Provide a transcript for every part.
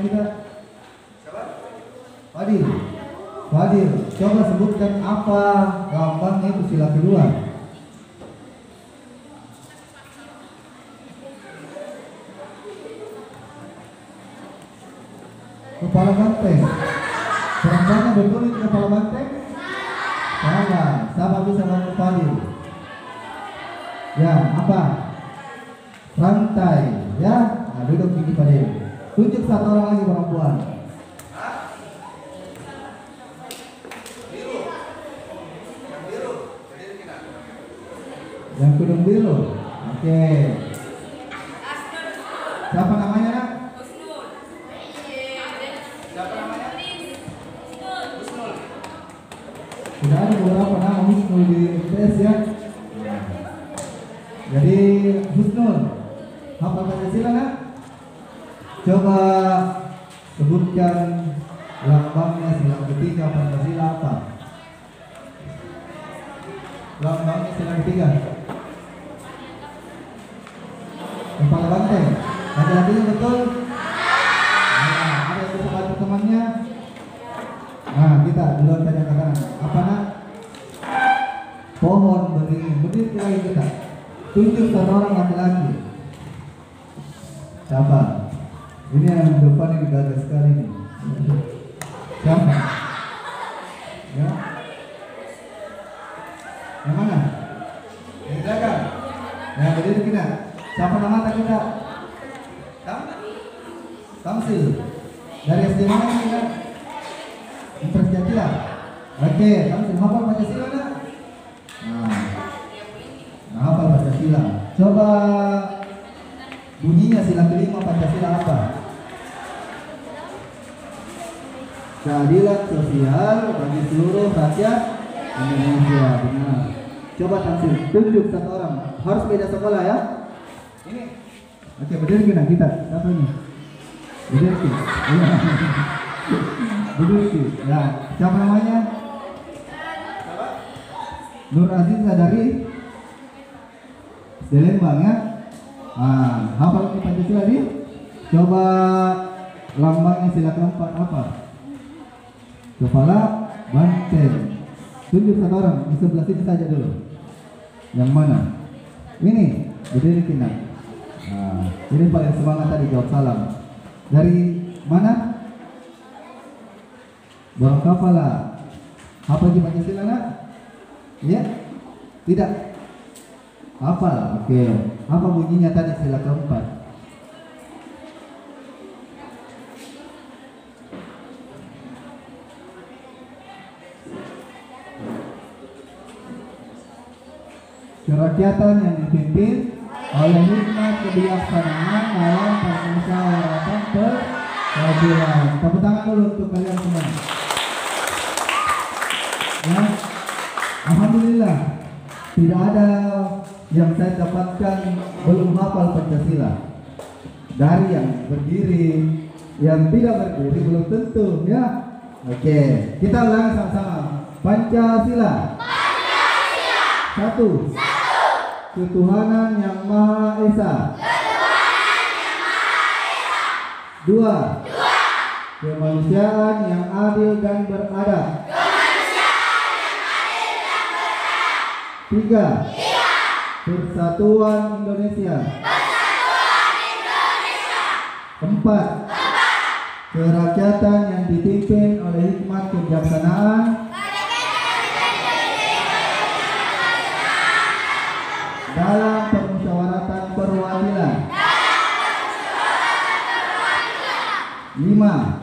kita? Fadil. Fadil, coba sebutkan apa lambangnya itu sila kedua. Kepala banteng. Serangkanya betul itu kepala banteng? Salah. Sama bisa bantu Fadil. Ya, apa? Rantai. Ya, nah, duduk gigi Fadil. Tunjuk satu orang lagi perempuan. Yang kudung biru. Oke. Siapa namanya, Nak? Siapa namanya? Husnul. Sudah ada beberapa nama Husnul di MTS ya. Jadi Husnul, hafal Pancasila, Nak? Coba sebutkan lambangnya sila ketiga Pancasila apa? Lambangnya sila ketiga. Kepala banteng. Laki-lakinya betul? Nah, ada yang bisa bantu temannya? Nah, kita duluan tanya ke kanan. Apa, Nak? Pohon beringin. Berdiri lagi kita. Tunjuk satu orang laki-laki. Siapa? Ini yang depan ini gagah sekali nih. Siapa? Ya? Yang mana? Yang belakang? Yang berdiri kita. Siapa nama kita? Tamsil. Dari SD mana kita? Pancasila. Oke, Tamsil hafal Pancasila nak? Nah, hafal Pancasila. Coba bunyinya sila kelima Pancasila apa? Keadilan sosial bagi seluruh rakyat Indonesia. Benar. Coba Tamsil tunjuk satu orang. Harus beda sekolah ya. Ini. Oke, berdiri kita. Siapa ini? Berdiri. Iya. Berdiri. Ya, siapa namanya? Nur Aziza dari Lembang ya. Hafal di Pancasila di? Coba lambangnya sila keempat apa? Kepala banteng. Tunjuk satu orang di sebelah sini saja dulu. Yang mana? Ini berdiri kita. Ini paling semangat tadi jawab salam. Dari mana? Borong Kafala. Apa di Pancasila nak? Ya? Tidak. Hafal. Oke. Apa bunyinya tadi sila keempat? Kerakyatan yang dipimpin oleh hikmat kebijaksanaan dalam permusyawaratan perwakilan. Tepuk tangan dulu untuk kalian semua. Ya, alhamdulillah tidak ada yang saya dapatkan belum hafal Pancasila. Dari yang berdiri, yang tidak berdiri belum tentu ya. Oke, kita ulangi sama-sama. Pancasila. Pancasila. Satu. Ketuhanan yang Maha Esa. Dua. Kemanusiaan yang adil dan beradab. Tiga. Persatuan Indonesia. Empat. Kerakyatan yang dipimpin oleh hikmat kebijaksanaan. Dalam permusyawaratan perwakilan. 5.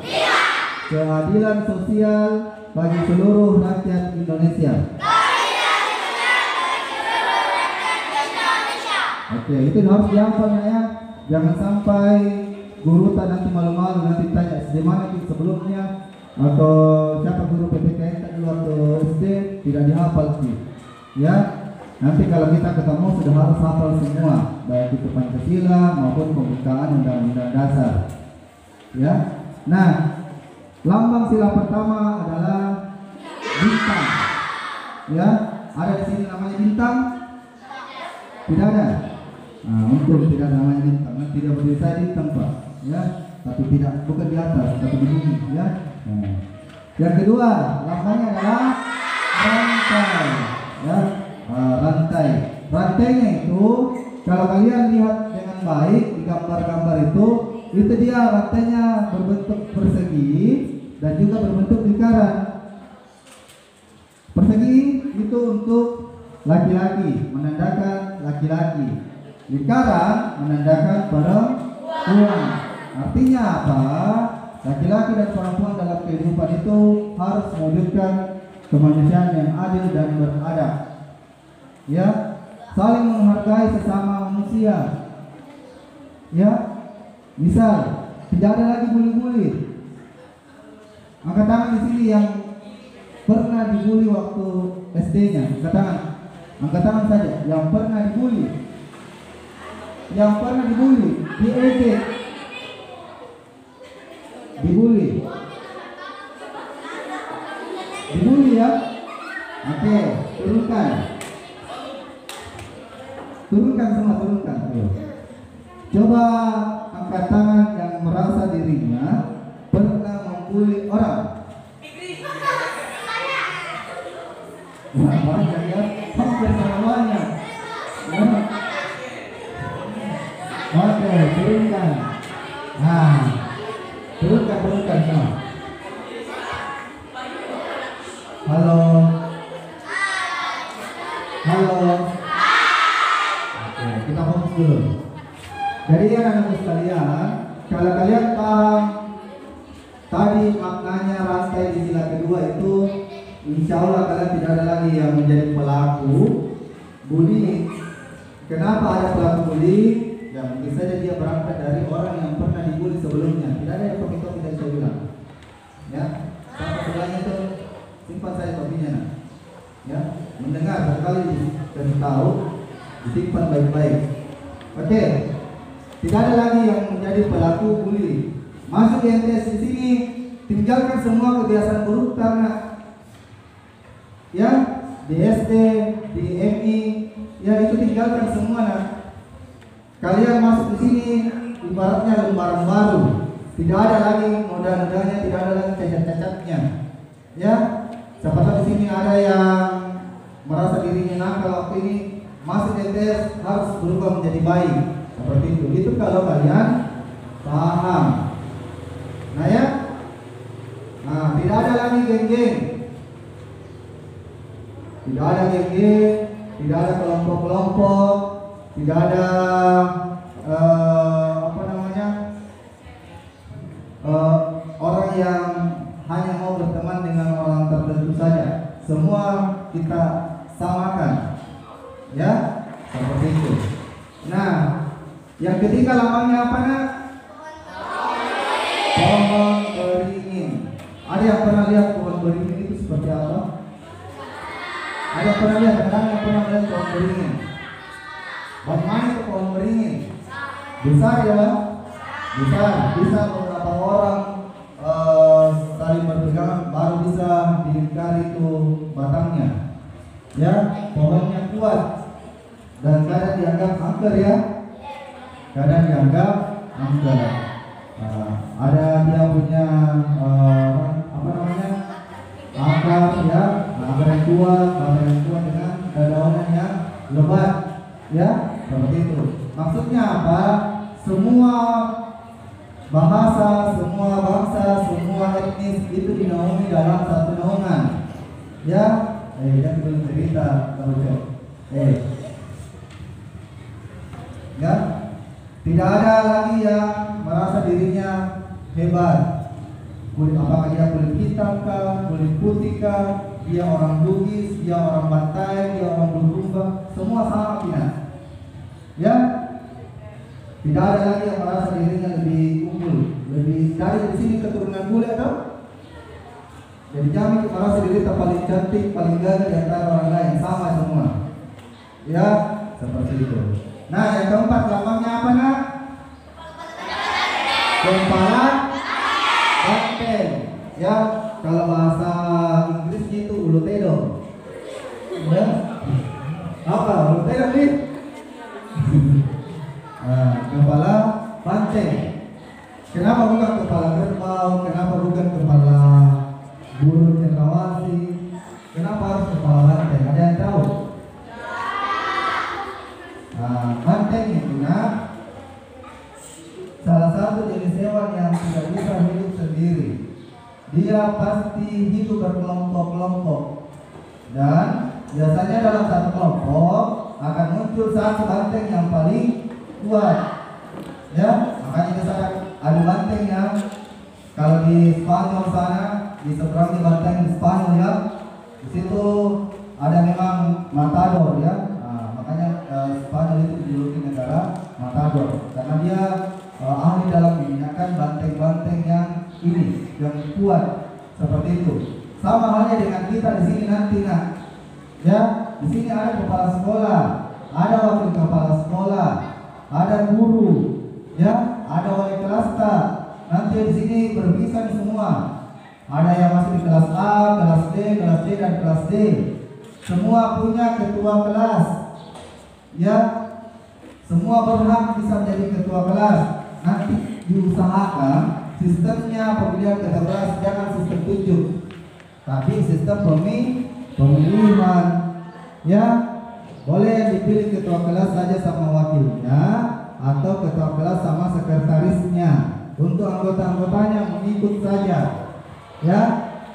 Keadilan sosial bagi seluruh rakyat Indonesia. Oke, itu harus dihafal ya. Jangan sampai guru nanti malu-malu nanti tanya SD mana sebelumnya atau siapa guru PPKN tadi waktu SD tidak dihafal sih. Ya. Nanti kalau kita ketemu sudah harus hafal semua, baik itu Pancasila maupun pembukaan Undang-Undang Dasar. Ya. Nah, lambang sila pertama adalah bintang. Ya, ada di sini namanya bintang? Tidak ada. Nah, untuk tidak ada namanya bintang, tidak berdiri di tempat. Ya. tapi tidak bukan di atas, tapi di bumi, ya. Nah. Yang kedua, lambangnya adalah rantai, ya. Rantai. Rantainya itu kalau kalian lihat dengan baik di gambar-gambar itu dia rantainya berbentuk persegi dan juga berbentuk lingkaran. Persegi itu untuk laki-laki, menandakan laki-laki. Lingkaran menandakan perempuan. Artinya apa? Laki-laki dan perempuan dalam kehidupan itu harus mewujudkan kemanusiaan yang adil dan beradab. Ya, saling menghargai sesama manusia. Ya, misal tidak ada lagi bully-bully. Angkat tangan di sini yang pernah dibully waktu SD-nya. Angkat tangan saja yang pernah dibully. Yang pernah dibully di SD. Dibully ya. Oke, turunkan semua, turunkan. Ayo. Coba angkat tangan yang merasa dirinya pernah membuli orang. Wah, banyak ya, hampir semuanya. Oke, turunkan. Nah, turunkan semua. Halo. Oke, kita fokus dulu. Jadi anak-anak sekalian, kalau kalian paham tadi maknanya rantai di sila kedua itu, insya Allah kalian tidak ada lagi yang menjadi pelaku bullying. Kenapa ada pelaku bullying? Ya mungkin saja dia berangkat dari orang yang pernah dibully sebelumnya. Tidak ada yang topi-topi dari saya bilang. Ya, sampai sebelahnya itu simpan saya topinya. Ya, mendengar sekali dan tahu, disimpan baik-baik. Oke, tidak ada lagi yang menjadi pelaku bully. Masuk di MTS di sini, tinggalkan semua kebiasaan buruk karena ya di SD, di MI, ya itu tinggalkan semua. Nah, kalian masuk di sini ibaratnya lembaran baru. Tidak ada lagi noda-nodanya, tidak ada lagi cacat-cacatnya. Ya, siapa tahu di sini ada yang merasa dirinya nakal waktu ini, masuk MTS harus berubah menjadi baik. Seperti itu. Itu kalau kalian paham. Nah ya, nah tidak ada lagi geng-geng, tidak ada geng-geng, tidak ada kelompok-kelompok, tidak ada orang yang hanya mau berteman dengan orang tertentu saja. Semua kita samakan, ya seperti itu. Nah, yang ketiga lambangnya apa nak? Pohon beringin. Ada yang pernah lihat pohon beringin itu seperti apa? Ada yang pernah lihat? Ada yang pernah lihat pohon beringin? Bagaimana itu pohon beringin? Besar ya, besar. Bisa beberapa orang saling berpegangan baru bisa dilingkari itu batangnya. Ya, pohonnya kuat dan kadang dianggap angker ya. Kadang dianggap angker. Ada dia punya akar ya, akar yang kuat dengan dedaunan yang lebat ya, seperti itu. Maksudnya apa? Semua bahasa, semua bangsa, semua etnis itu dinaungi dalam satu naungan ya. Jangan belum cerita ya, tidak ada lagi yang merasa dirinya hebat. Kulit apakah dia kulit hitam kah, kulit putih kah, dia orang Bugis, dia orang Bantai, dia orang Bulukumba, semua sama kita. Ya, tidak ada lagi yang merasa dirinya lebih unggul, lebih dari sini keturunan bule atau. Jadi jangan merasa diri paling cantik, paling gagah di antara orang lain, sama semua. Ya, seperti itu. Nah, yang keempat lambangnya apa nak? Kepala banteng. Ya, kalau bahasa Inggrisnya itu ulutedo. Ya, apa ulutedo nih? Nah, kepala banteng. Kenapa bukan kepala kerbau? Kenapa bukan kepala burung cendrawasih? Kenapa harus kepala banteng? Ada yang tahu? Nah, banteng itu salah satu jenis hewan yang tidak bisa hidup sendiri. Dia pasti hidup berkelompok-kelompok, dan biasanya dalam satu kelompok akan muncul satu banteng yang paling kuat. Ya, makanya misalkan ada banteng yang kalau di Spanyol sana, di seberang di banteng di Spanyol ya, di situ ada memang matador ya. Nah, makanya Spanyol itu dijuluki negara matador karena dia ahli dalam mengingatkan banteng-banteng yang ini yang kuat seperti itu. Sama halnya dengan kita di sini nanti ya, di sini ada kepala sekolah, ada wakil kepala sekolah, ada guru, ya, ada wali kelas. Nanti di sini berpisah semua. Ada yang masih di kelas A, kelas D, dan kelas D. Semua punya ketua kelas. Ya, semua berhak bisa menjadi ketua kelas. Nanti diusahakan sistemnya pemilihan ketua kelas jangan sistem tunjuk, tapi sistem pemilihan. Ya, boleh yang dipilih ketua kelas saja sama wakilnya, atau ketua kelas sama sekretarisnya. Untuk anggota-anggotanya mengikut saja. Ya,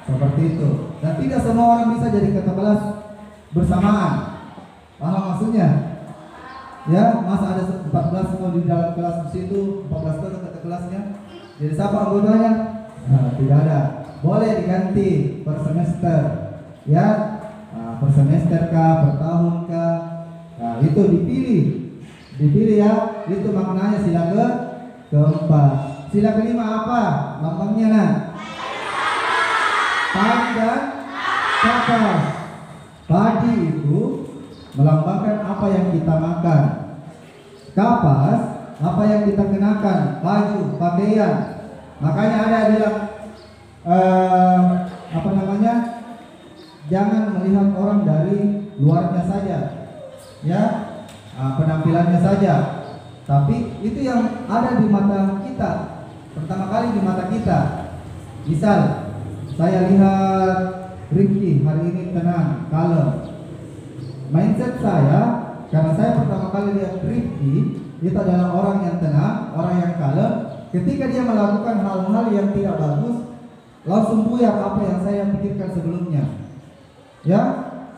seperti itu. Dan tidak semua orang bisa jadi ketua kelas bersamaan. Paham maksudnya? Ya, masa ada 14 semua di dalam kelas di situ, 14 itu ketua kelasnya. Jadi siapa anggotanya? Nah, tidak ada. Boleh diganti per semester. Ya, per semester kah, per tahun kah. Nah, itu dipilih ya. Itu maknanya sila keempat. Sila kelima apa lambangnya? Padi dan kapas. Padi itu melambangkan apa yang kita makan. Kapas apa yang kita kenakan, baju, pakaian. Makanya ada yang bilang jangan melihat orang dari luarnya saja, ya, penampilannya saja. Tapi itu yang ada di mata kita, pertama kali di mata kita. Misal saya lihat Rifki hari ini tenang, kalem. Mindset saya, karena saya pertama kali lihat Rifki, itu adalah orang yang tenang, orang yang kalem. Ketika dia melakukan hal-hal yang tidak bagus, langsung buyar apa yang saya pikirkan sebelumnya. Ya,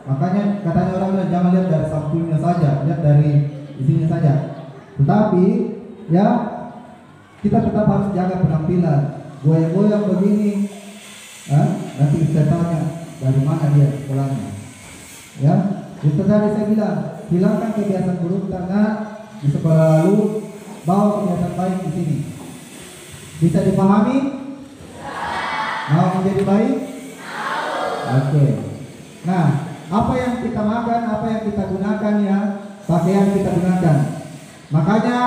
makanya katanya orang bilang jangan lihat dari sampulnya saja, lihat dari isinya saja. Tetapi ya, kita tetap harus jaga penampilan. Goyang-goyang begini, nanti saya tanya dari mana dia sekolahnya. Ya, itu tadi saya bilang, hilangkan kebiasaan buruk karena di sekolah lalu, bawa kebiasaan baik di sini. Bisa dipahami? Mau menjadi baik? Oke. Nah, apa yang kita makan, apa yang kita gunakan ya, pakaian kita gunakan. Makanya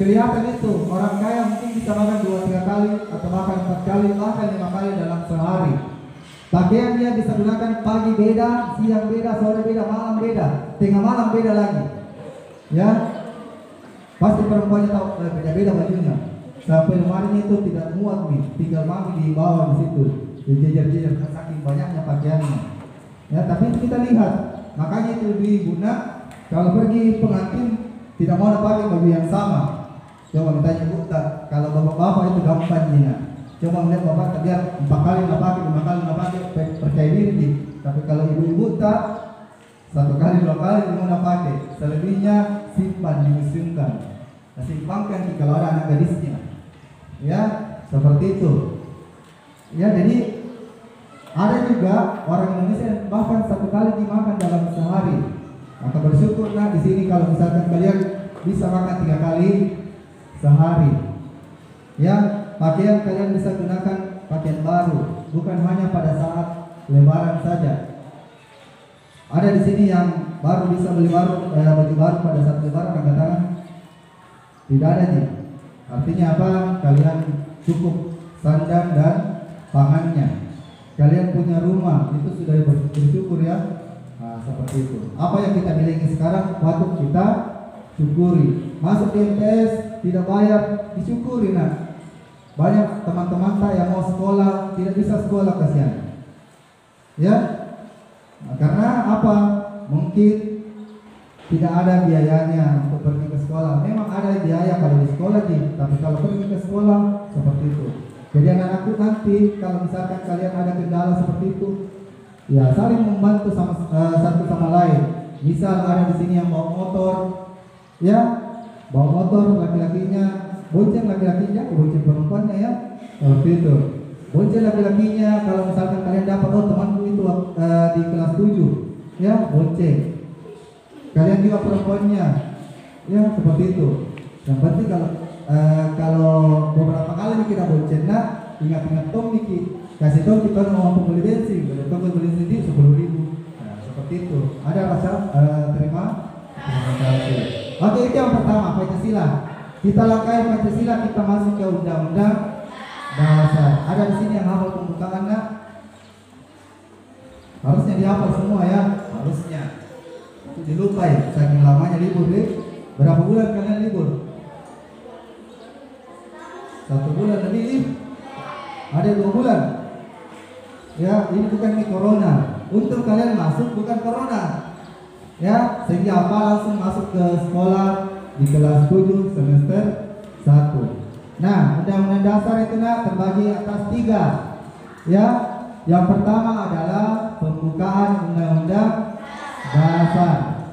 kelihatan itu orang kaya mungkin bisa makan 2-3 kali atau makan 4 kali, bahkan 5 kali dalam sehari. Pakaian dia bisa gunakan pagi beda, siang beda, sore beda, malam beda, tengah malam beda lagi. Ya, pasti perempuannya tahu beda-beda bajunya. Sampai lemarinya itu tidak muat nih, tinggal mami di bawah di situ, dijejer-jejer saking banyaknya pakaiannya. Ya, tapi itu kita lihat. Makanya itu lebih guna kalau pergi pengantin tidak mau pakai baju yang sama. Coba kita nyebut kalau bapak-bapak itu gampang nih. Coba melihat bapak biar 4 kali nggak pakai, 5 kali nggak pakai, percaya diri. Tapi kalau ibu-ibu tak 1 kali 2 kali mau pakai, selebihnya simpan dimuseumkan. Simpankan kalau ada anak gadisnya. Ya, seperti itu. Ya, jadi ada juga orang Indonesia bahkan 1 kali dimakan dalam sehari. Maka bersyukurlah di sini kalau misalkan kalian bisa makan 3 kali sehari. Ya, pakaian kalian bisa gunakan pakaian baru, bukan hanya pada saat lebaran saja. Ada di sini yang baru bisa beli baju baru pada saat lebaran, angkat tangan. Tidak ada nih. Artinya apa? Kalian cukup sandang dan pangannya. Kalian punya rumah, itu sudah bersyukur ya. Nah, seperti itu. Apa yang kita miliki sekarang patut kita syukuri. Masuk di MTS tidak bayar, disyukuri banyak teman-teman tak yang mau sekolah tidak bisa sekolah, kasihan. Ya, karena apa? Mungkin tidak ada biayanya untuk pergi ke sekolah. Memang ada biaya kalau di sekolah sih, tapi kalau pergi ke sekolah seperti itu. Jadi anak-anakku nanti kalau misalkan kalian ada kendala seperti itu, ya saling membantu satu sama lain. Misal ada di sini yang bawa motor, ya bawa motor laki-lakinya, bonceng laki-lakinya, bonceng perempuannya ya, seperti itu. Bonceng laki-lakinya kalau misalkan kalian dapat, oh temanku itu di kelas 7, ya bonceng. Kalian juga perempuannya, ya seperti itu. Yang penting kalau beberapa kali kita bonceng, nah ingat-ingat Tom Niki kasih tahu kita mau beli bensin, beli bensin 10.000. Nah seperti itu. Ada rasa terima kasih. Oke, itu yang pertama, Pancasila. Kita langkai Pancasila, kita masuk ke Undang-Undang Dasar. Ada di sini yang hafal pembukaan, nak? Harusnya dihafal semua ya, harusnya. Itu dilupai, saking lamanya libur deh. Berapa bulan kalian libur? 1 bulan lebih. Ada 2 bulan. Ya, ini bukan corona. Untuk kalian masuk bukan corona. Ya, sehingga apa langsung masuk ke sekolah di kelas 7 semester 1. Nah, Undang-Undang Dasar itu terbagi atas 3. Ya, yang pertama adalah pembukaan Undang-Undang Dasar.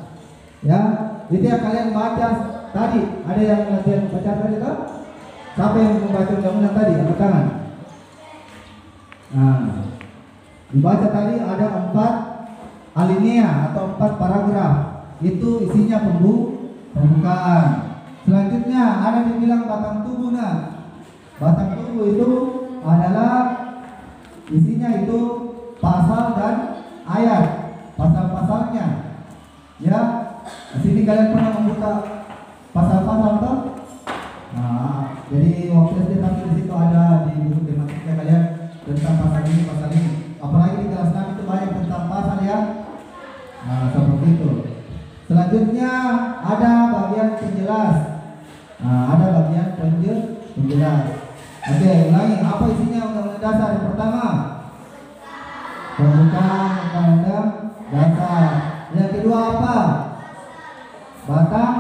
Ya, itu yang kalian baca tadi. Ada yang latihan baca tadi tak? Siapa yang membaca undang-undang tadi? Angkat tangan. Nah, dibaca tadi ada 4 alinea atau 4 paragraf. Itu isinya pembukaan. Selanjutnya ada dibilang batang tubuh. Nah, batang tubuh itu adalah isinya itu pasal dan ayat, pasal-pasalnya. Ya, di sini kalian pernah membuka pasal-pasal toh? Nah, jadi waktu SD tapi di situ ada di buku tematika kalian tentang pasal ini. Apalagi di kelas 6 itu banyak tentang pasal ya. Nah, seperti itu. Selanjutnya ada bagian penjelas. Nah, ada bagian penjelas. Oke, ulangi. Apa isinya Undang-Undang Dasar? Yang pertama, pembukaan Undang-Undang Dasar. Yang kedua apa? Batang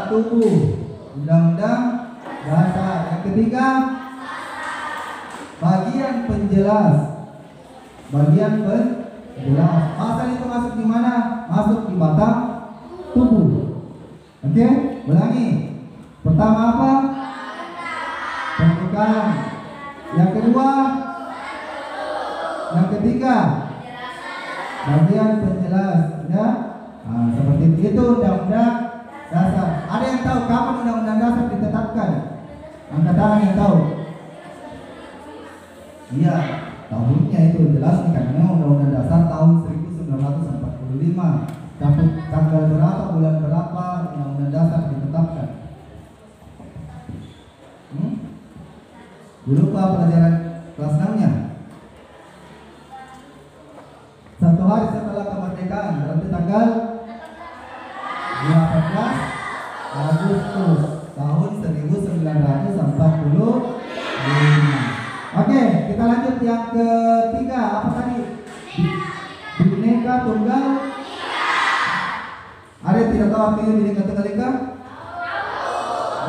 tubuh Undang-Undang Dasar. Yang ketiga, bagian penjelas. Pasal itu masuk di mana? Masuk di batang tubuh. Oke, ulangi. Pertama apa? Pembukaan. Yang kedua, yang ketiga, bagian penjelas. Ya, nah, seperti itu Undang-Undang Dasar. Ada yang tahu kapan Undang-Undang Dasar ditetapkan? Angkat tangan yang tahu. Iya, tahunnya itu jelas nih, karena Undang-Undang Dasar tahun 1945. Tapi tanggal berapa, bulan berapa Undang-Undang Dasar ditetapkan? Lupa pelajaran kelas 6-nya? 1 hari setelah kemerdekaan, berarti tanggal 18 Agustus tahun 1945. Oke, kita lanjut yang ketiga. Apa tadi? Bhinneka Tunggal Ika. Ada yang tidak tahu artinya Bhinneka Tunggal Ika?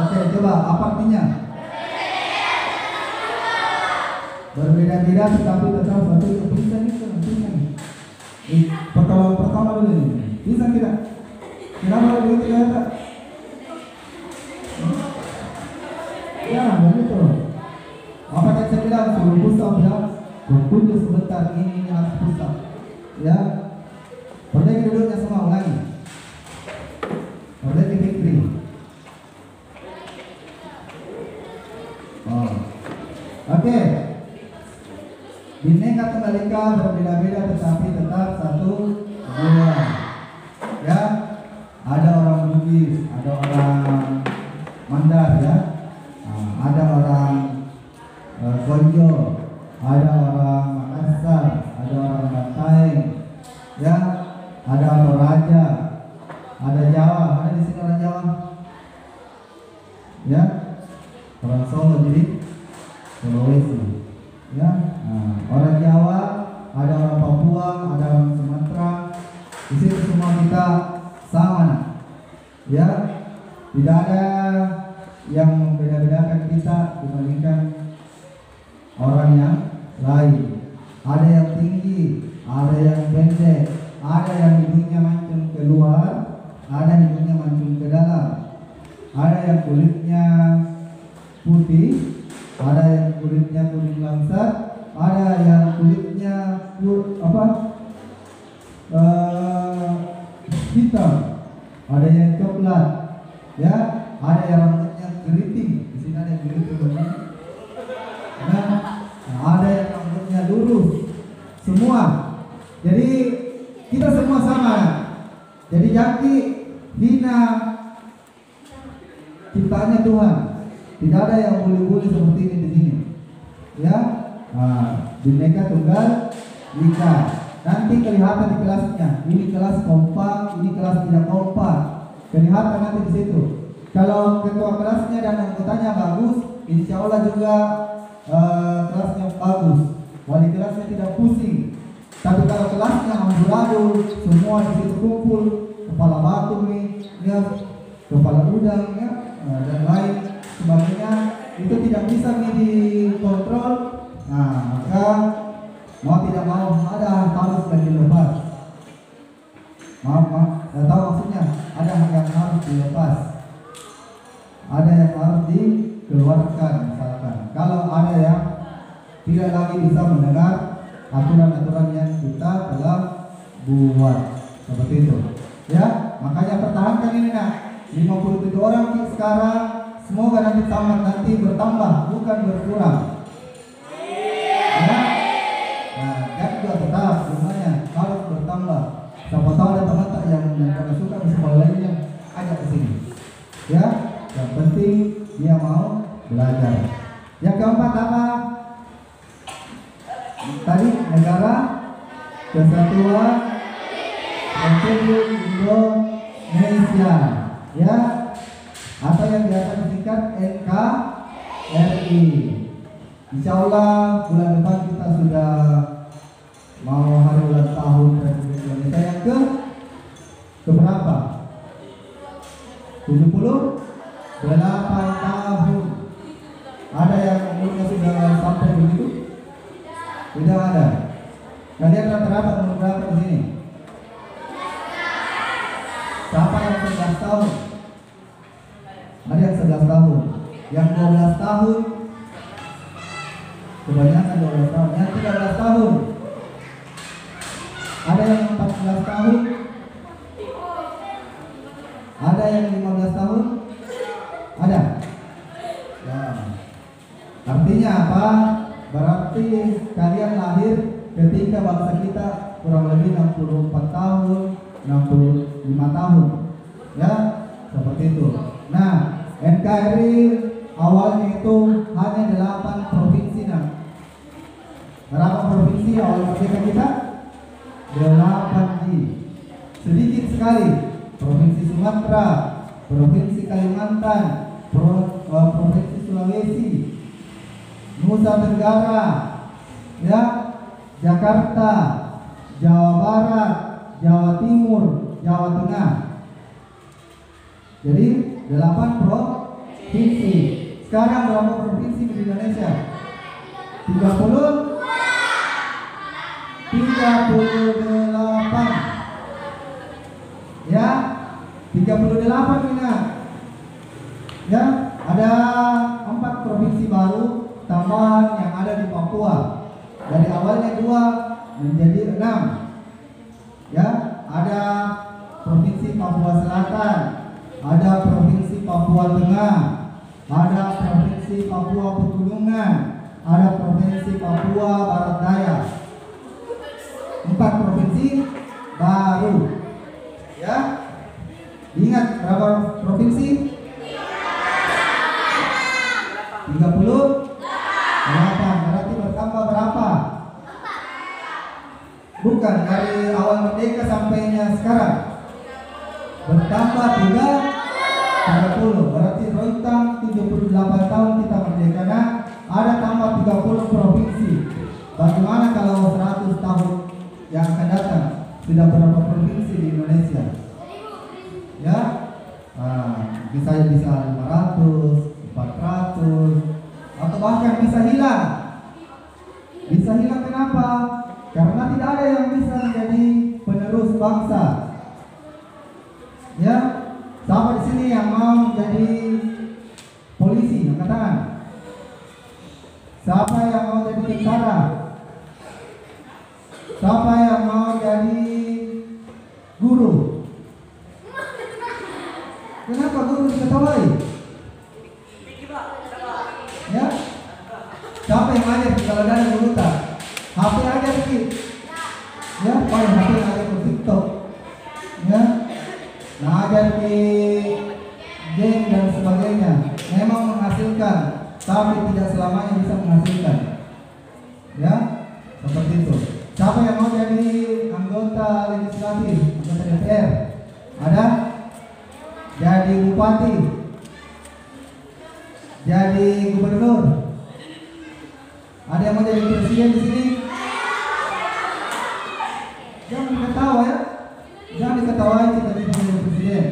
Oke, coba apa artinya? Berbeda-beda tetapi tetap satu. Bisa nih. Pertama dulu nih. Bisa tidak? Kenapa begitu ya? Ya, begitu. Apa yang saya bilang? Suruh pusat ya. Berkunjung sebentar, ini harus pusat. Ya. Perbaiki duduknya semua, ulangi. Perbaiki fikri. Oh. Oke. Bhinneka Tunggal Ika, berbeda-beda tetapi tetap satu tujuan. Ya. Ada orang Bugis, ada orang Mandar ya. Nah, ada orang Gonjo, ada orang Makassar, ada orang Bantaeng, ya, ada orang Raja, ada Jawa, ada di sini orang Jawa, ya, orang Solo jadi Sulawesi. Ya, nah, orang Jawa, ada orang Papua, ada orang Sumatera. Di situ semua kita sama, nah. Ya, tidak ada yang membeda-bedakan kita dibandingkan orang yang lain. Ada yang tinggi, ada yang pendek, ada yang hidungnya mancung keluar, ada hidungnya mancung ke dalam, ada yang kulitnya putih, ada yang kulitnya kuning langsat, ada yang kulitnya hitam, ada yang coklat, ya, ada yang rambutnya keriting. Di sini ada yang keriting, nah, ada yang rambutnya lurus, semua. Jadi kita semua sama. Jadi jaki hina ciptaannya Tuhan. Tidak ada yang boleh-boleh seperti ini di sini. Ya, Bhinneka Tunggal Ika. Nanti kelihatan di kelasnya. Ini kelas kompak, ini kelas tidak kompak. Kelihatan nanti di situ. Kalau ketua kelasnya dan anggotanya bagus, insya Allah juga kelasnya bagus. Wali kelasnya tidak pusing. Tapi kalau kelasnya amburadul, semua di situ kumpul, kepala batu nih, ya, kepala udang, ya, dan lain sebagainya, itu tidak bisa nih dikontrol. Nah, maka mau tidak mau ada harus yang dilepas. Maaf, tahu maksudnya? Ada yang harus dilepas, ada yang harus dikeluarkan. Misalkan kalau ada yang tidak lagi bisa mendengar aturan-aturan yang kita telah buat, seperti itu. Ya, makanya pertahankan ini, nak. 57 orang sekarang, semoga nanti tamat, nanti bertambah bukan berkurang. Ya, nah, dan juga tetap semuanya harus bertambah. Siapa tahu ada teman yang pada suka di sekolah lain yang ajak ke sini. Ya, yang penting dia mau belajar. Yang keempat apa? Tadi Negara Kesatuan Republik Indonesia, ya, atau yang biasa disingkat NKRI. Insya Allah bulan depan kita sudah mau hari ulang tahun Republik Indonesia yang ke berapa? 78 tahun. Ada yang umurnya sudah sampai begitu? Tidak ada. Kalian rata-rata umur berapa di sini? Siapa yang 11 tahun? Ada yang 11 tahun. Yang 12 tahun? Kebanyakan 12 tahun. Yang 13 tahun? Ada yang 14 tahun? Ada yang 15 tahun? Ada? Ya. Artinya apa? Berarti kalian lahir ketika bangsa kita kurang lebih 64 tahun, 65 tahun. Ya, seperti itu. Nah, NKRI awalnya itu hanya 8 provinsi, nah. Berapa provinsi awal merdeka kita? 8 sedikit sekali. Provinsi Sumatera, Provinsi Kalimantan, Provinsi Sulawesi, Nusa Tenggara, ya, Jakarta, Jawa Barat, Jawa Timur, Jawa Tengah. Jadi 8 provinsi. Sekarang berapa provinsi di Indonesia? 38. Ya, 38 ini. Ya, ada 4 provinsi baru tambahan yang ada di Papua. Dari awalnya 2 menjadi 6. Ya, ada provinsi Papua Selatan, ada provinsi Papua Tengah, ada provinsi Papua Pegunungan, ada provinsi Papua Barat Daya. 4 provinsi baru. Ya, ingat berapa provinsi? 38. Berarti bertambah berapa? Bukan, dari awal merdeka sampainya sekarang bertambah 30. Berarti rentang 78 78 tahun kita merdeka, nah ada tambah 30 provinsi. Bagaimana kalau 100 tahun yang akan datang sudah berapa provinsi di Indonesia? Ya, bisa 500, 400, atau bahkan bisa hilang. Bisa hilang kenapa? Karena tidak ada yang bisa menjadi penerus bangsa. Ya, siapa di sini yang mau jadi polisi? Angkat tangan. Siapa yang mau jadi tentara? Siapa yang mau jadi guru? Kenapa guru diketahui? Ya? Siapa yang ajar kalau ada guru tak? HP aja sedikit. Ya, paling HP aja ke TikTok. Ya, nah ajar di game dan sebagainya. Memang menghasilkan, tapi tidak selamanya bisa menghasilkan. Ya, seperti itu. Siapa yang mau jadi anggota legislatif, anggota DPR? Ada? Jadi bupati, jadi gubernur. Ada yang mau jadi presiden di sini? Jangan diketawa ya. Jangan diketawain kita jadi presiden.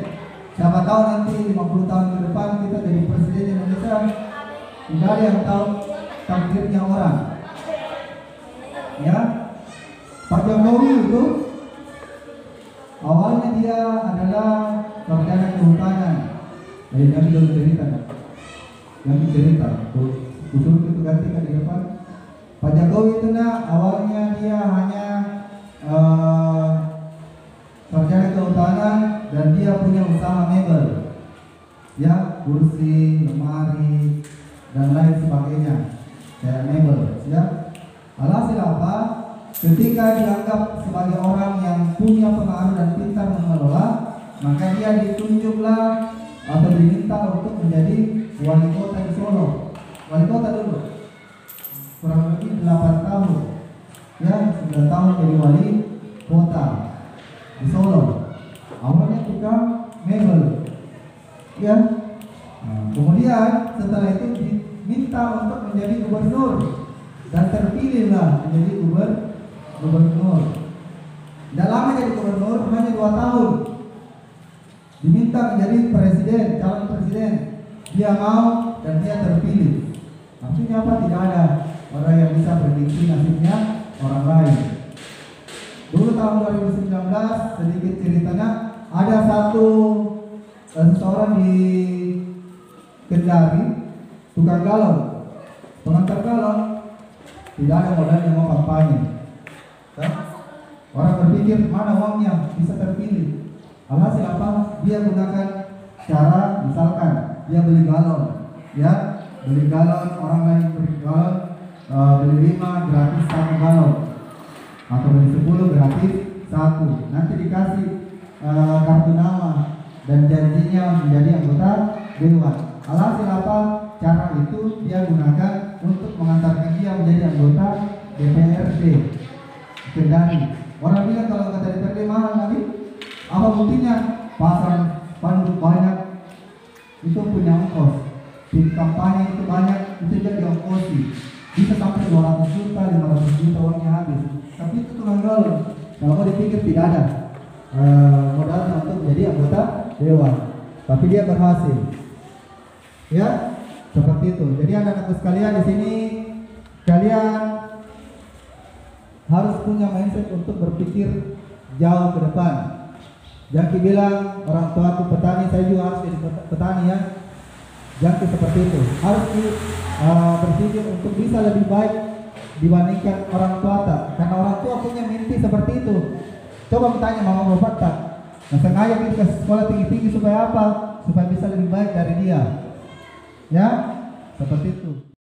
Siapa tahu nanti 50 tahun ke depan kita jadi presiden Indonesia. Tidak ada yang tahu takdirnya orang. Ya, Pak Jokowi itu awalnya dia adalah sarjana kehutanan. Jadi kami dulu cerita, kami cerita. Usul itu ganti di depan. Pak Jokowi itu awalnya dia hanya sarjana kehutanan dan dia punya usaha mebel, ya, kursi, lemari dan lain sebagainya, kayak mebel, ya. Alhasil apa? Ketika dianggap sebagai orang yang punya pengaruh dan pintar mengelola, maka dia ditunjuklah atau diminta untuk menjadi wali kota di Solo. Wali kota dulu kurang lebih 8 tahun, ya, 9 tahun jadi wali kota di Solo. Awalnya tukang mebel, ya. Kemudian setelah itu diminta untuk menjadi gubernur dan terpilihlah menjadi gubernur. Tidak lama jadi gubernur, hanya 2 tahun. Diminta menjadi presiden, calon presiden. Dia mau dan dia terpilih. Artinya apa? Tidak ada orang yang bisa prediksi nasibnya orang lain. Dulu tahun 2019, sedikit ceritanya, ada seseorang di Kendari, tukang galon, pengantar galon, tidak ada modal yang mau kampanye. Orang berpikir mana uangnya bisa terpilih. Alhasil apa? Dia gunakan cara, misalkan dia beli galon, ya, beli galon, orang lain beli galon, beli 5 gratis 1 galon, atau beli 10 gratis 1. Nanti dikasih kartu nama dan janjinya menjadi anggota dewan. Alhasil apa? Cara itu dia gunakan untuk mengantarkan dia menjadi anggota DPRD Kendari. Orang bilang kalau anggota DPRD mahal nanti. Apa buktinya? Pasang spanduk banyak, itu punya ongkos. Tim kampanye itu banyak, itu jadi ongkosi. Bisa sampai 200 juta, 500 juta uangnya habis. Tapi itu tukang galon. Kalau mau dipikir tidak ada modalnya untuk menjadi anggota dewan. Tapi dia berhasil. Ya, seperti itu. Jadi anak-anak sekalian di sini, kalian harus punya mindset untuk berpikir jauh ke depan. Jangan bilang orang tua aku petani, saya juga harus jadi petani, ya. Jangan seperti itu. Harus berpikir untuk bisa lebih baik dibandingkan orang tua tak. Karena orang tua punya mimpi seperti itu. Coba bertanya mama bapak tak. Nah, sengaja kita ke sekolah tinggi-tinggi supaya apa? Supaya bisa lebih baik dari dia. Ya, seperti itu.